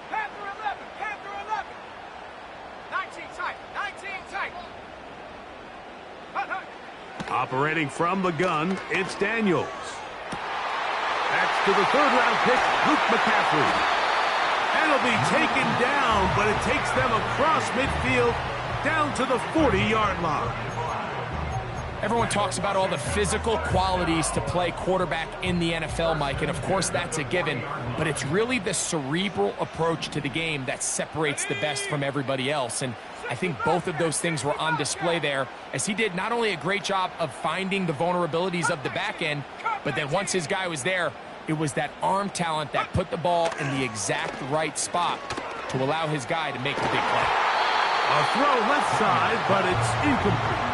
Panther 11, Panther 11. 19 tight, 19 tight. Hut, hut. Operating from the gun, it's Daniels. That's to the 3rd-round pick, Luke McCaffrey. And it'll be taken down, but it takes them across midfield down to the 40-yard line. Everyone talks about all the physical qualities to play quarterback in the NFL, Mike, and of course that's a given, but it's really the cerebral approach to the game that separates the best from everybody else, and I think both of those things were on display there, as he did not only a great job of finding the vulnerabilities of the back end, but then once his guy was there, it was that arm talent that put the ball in the exact right spot to allow his guy to make the big play. A throw left side, but it's incomplete.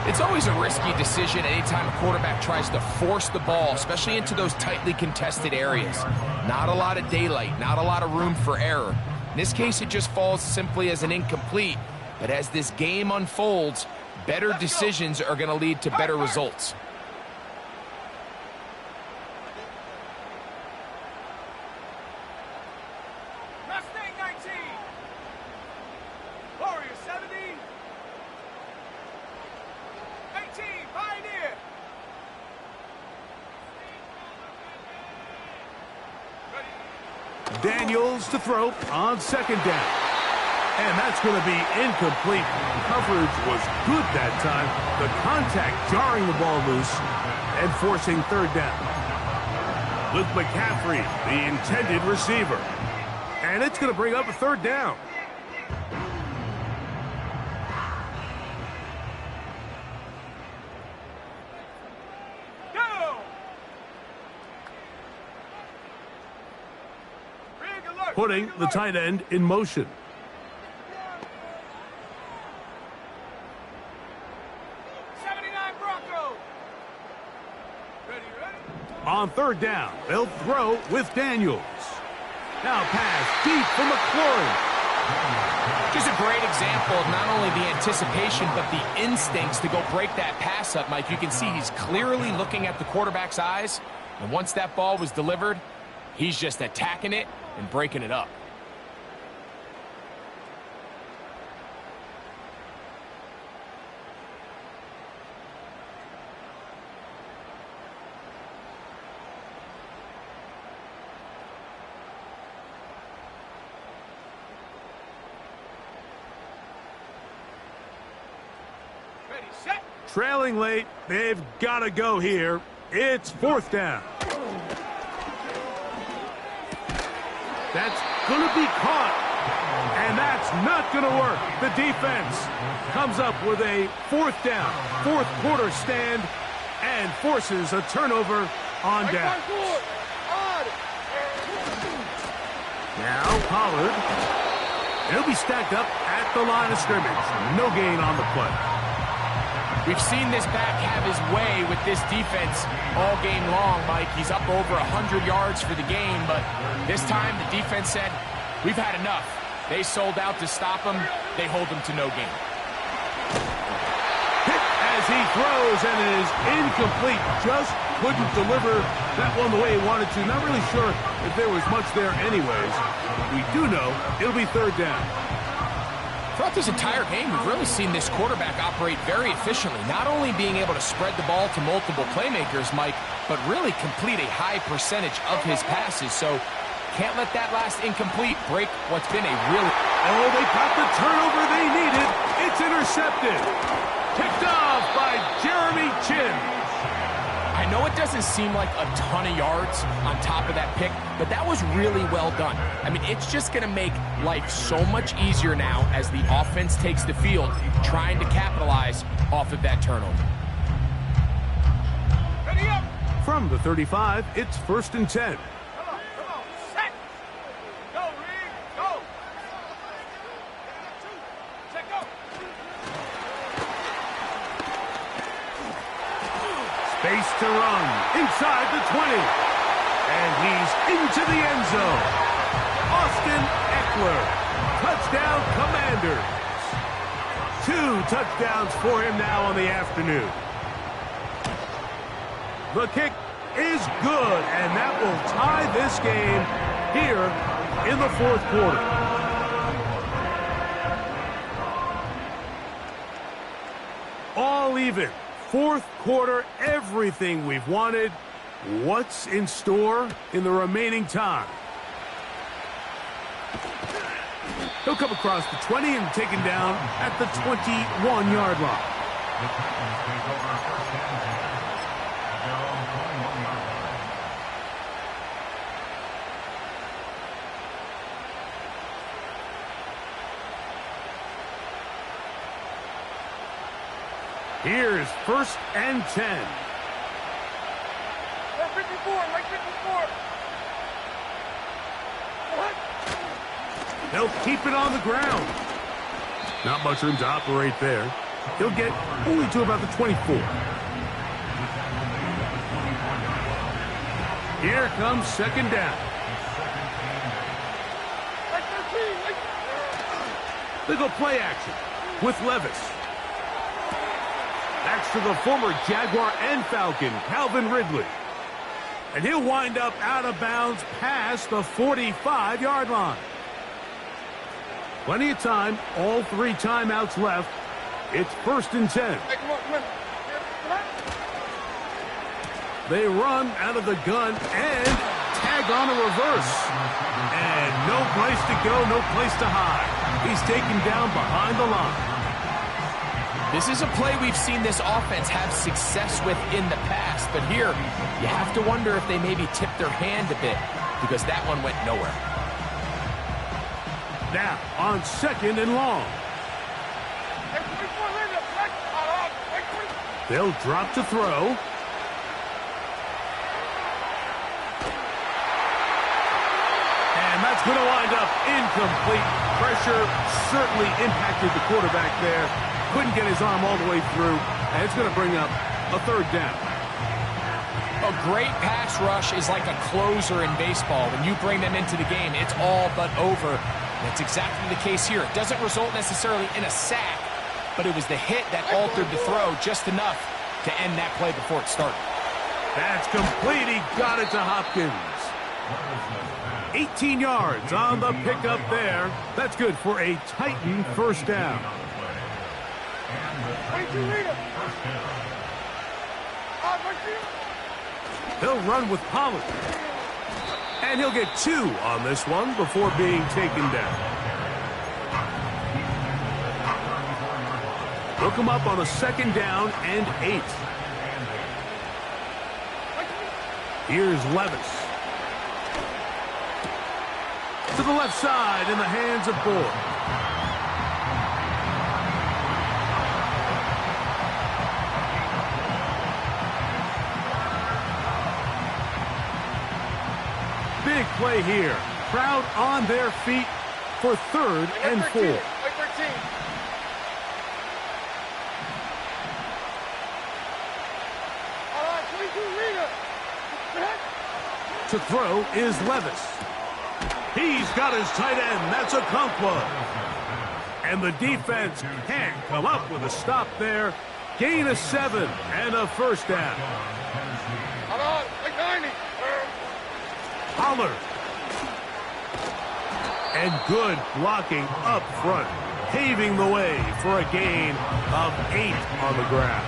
It's always a risky decision anytime a quarterback tries to force the ball, especially into those tightly contested areas. Not a lot of daylight, not a lot of room for error. In this case, it just falls simply as an incomplete. But as this game unfolds, better decisions are going to lead to better results. Mustang 19. Warrior 70. 18, Pioneer. Daniels to throw on 2nd down. And that's going to be incomplete. Coverage was good that time. The contact jarring the ball loose and forcing 3rd down. Luke McCaffrey, the intended receiver. And it's going to bring up a 3rd down. Go. Rig alert. Putting the tight end in motion. 79 Bronco. Ready, ready. On 3rd down, they'll throw with Daniels. Now pass deep for McLaurin. Just a great example of not only the anticipation, but the instincts to go break that pass up, Mike. You can see he's clearly looking at the quarterback's eyes, and once that ball was delivered, he's just attacking it and breaking it up. Ready, set. Trailing late, they've got to go here. It's 4th down. That's going to be caught. And that's not going to work. The defense comes up with a 4th down, 4th quarter stand, and forces a turnover on down. Now Pollard. He'll be stacked up at the line of scrimmage. No gain on the play. We've seen this back have his way with this defense all game long, Mike. He's up over 100 yards for the game, but this time the defense said, we've had enough. They sold out to stop him. They hold him to no gain. Hit as as he throws, and it is incomplete. Just couldn't deliver that one the way he wanted to. Not really sure if there was much there anyways. We do know it'll be third down. Throughout this entire game, we've really seen this quarterback operate very efficiently, not only being able to spread the ball to multiple playmakers, Mike, but really complete a high percentage of his passes. So can't let that last incomplete break what's been a really... Oh, they got the turnover they needed. It's intercepted. Picked off by Jeremy Chinn. I know it doesn't seem like a ton of yards on top of that pick, but that was really well done. I mean, it's just going to make life so much easier now as the offense takes the field, trying to capitalize off of that turnover. Ready up. From the 35, it's 1st and 10. Come on. Set. Go, Reed. Go. Set, go. Space to run inside the 20. And he's into the end zone. Austin Eckler. Touchdown, Commanders. 2 touchdowns for him now on the afternoon. The kick is good, and that will tie this game here in the 4th quarter. All even. 4th quarter, everything we've wanted. What's in store in the remaining time? He'll come across the 20 and taken down at the 21-yard line. The Titans take over 1st and 10 at their own 21-yard line. Here's 1st and 10. Right 54, right 54. What? They'll keep it on the ground. Not much room to operate there. He'll get only to about the 24. Here comes 2nd down. Right 13, right. They go play action with Levis. That's to the former Jaguar and Falcon, Calvin Ridley. And he'll wind up out of bounds past the 45-yard line. Plenty of time, all 3 timeouts left. It's 1st and 10. Hey, come on, come on. They run out of the gun and tag on a reverse. And no place to go, no place to hide. He's taken down behind the line. This is a play we've seen this offense have success with in the past, but here you have to wonder if they maybe tipped their hand a bit because that one went nowhere. Now on 2nd and long. Hey, 24, Linda. Right. They'll drop to throw. And that's going to wind up incomplete. Pressure certainly impacted the quarterback there. Couldn't get his arm all the way through, and it's going to bring up a 3rd down. A great pass rush is like a closer in baseball. When you bring them into the game, it's all but over. That's exactly the case here. It doesn't result necessarily in a sack, but it was the hit that altered the throw just enough to end that play before it started. That's complete. He got it to Hopkins. 18 yards on the pickup there. That's good for a Titan 1st down. 22, Linda. He'll run with Pollard. And he'll get 2 on this one before being taken down. He'll come up on a 2nd down and 8. Here's Levis. To the left side in the hands of Ford. Big play here. Crowd on their feet for 3rd and 4. Right 13. All right, 22, Rita. To throw is Levis. He's got his tight end. That's Okonkwo. And the defense can't come up with a stop there. Gain of 7 and a first down. Come on, like 90. Pollard. And good blocking up front, paving the way for a gain of 8 on the ground.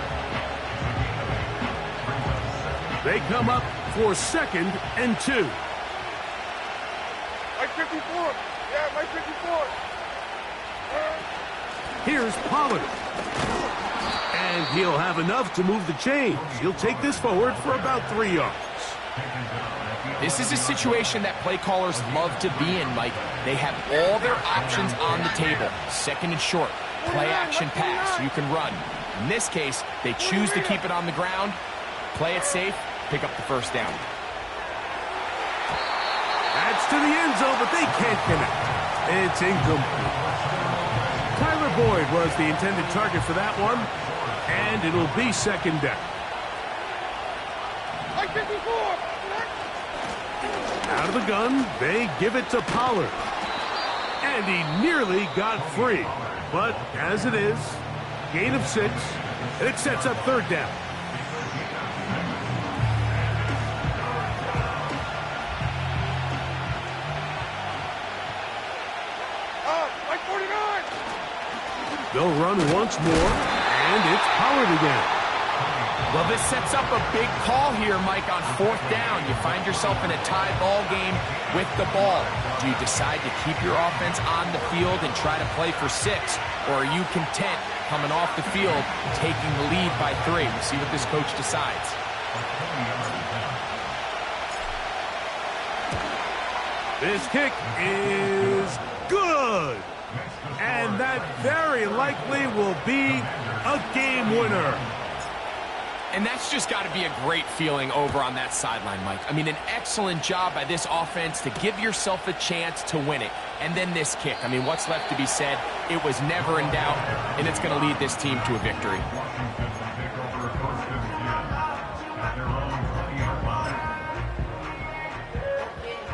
They come up for 2nd and 2. Like 54. Yeah, like 54. Here's Pollard. And he'll have enough to move the chains. He'll take this forward for about 3 yards. This is a situation that play callers love to be in, Mike. They have all their options on the table. 2nd and short, play action pass, you can run. In this case, they choose to keep it on the ground, play it safe, pick up the first down. That's to the end zone, but they can't connect. It's incomplete. Tyler Boyd was the intended target for that one, and it'll be 2nd down. Like 54. Out of the gun, they give it to Pollard. And he nearly got free. But as it is, gain of 6, and it sets up 3rd down. Like 49. They'll run once more, and it's Pollard again. Well, this sets up a big call here, Mike, on 4th down. You find yourself in a tie ball game with the ball. Do you decide to keep your offense on the field and try to play for 6? Or are you content coming off the field, taking the lead by 3? We'll see what this coach decides. This kick is good. And that very likely will be a game winner. And that's just got to be a great feeling over on that sideline, Mike. I mean, an excellent job by this offense to give yourself a chance to win it. And then this kick. I mean, what's left to be said? It was never in doubt, and it's going to lead this team to a victory.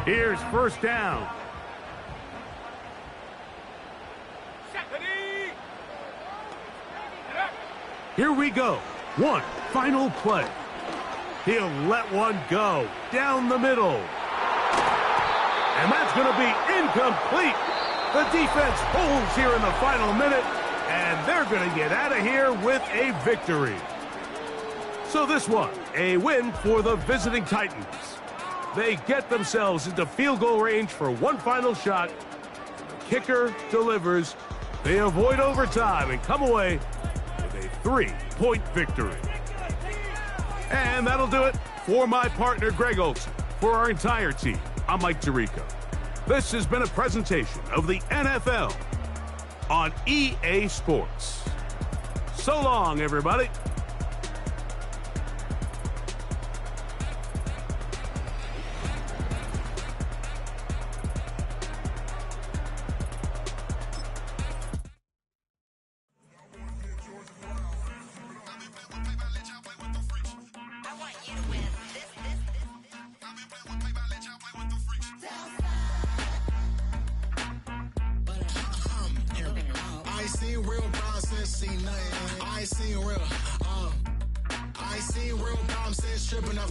Here's 1st down. Here we go. One final play. He'll let one go down the middle. And that's going to be incomplete. The defense holds here in the final minute, and they're going to get out of here with a victory. So this one, a win for the visiting Titans. They get themselves into field goal range for one final shot. The kicker delivers. They avoid overtime and come away with a 3-point victory. And that'll do it for my partner, Greg Olson. For our entire team, I'm Mike Tirico. This has been a presentation of the NFL on EA Sports. So long, everybody. I seen real problems since seen nothing. I seen real problems since tripping up.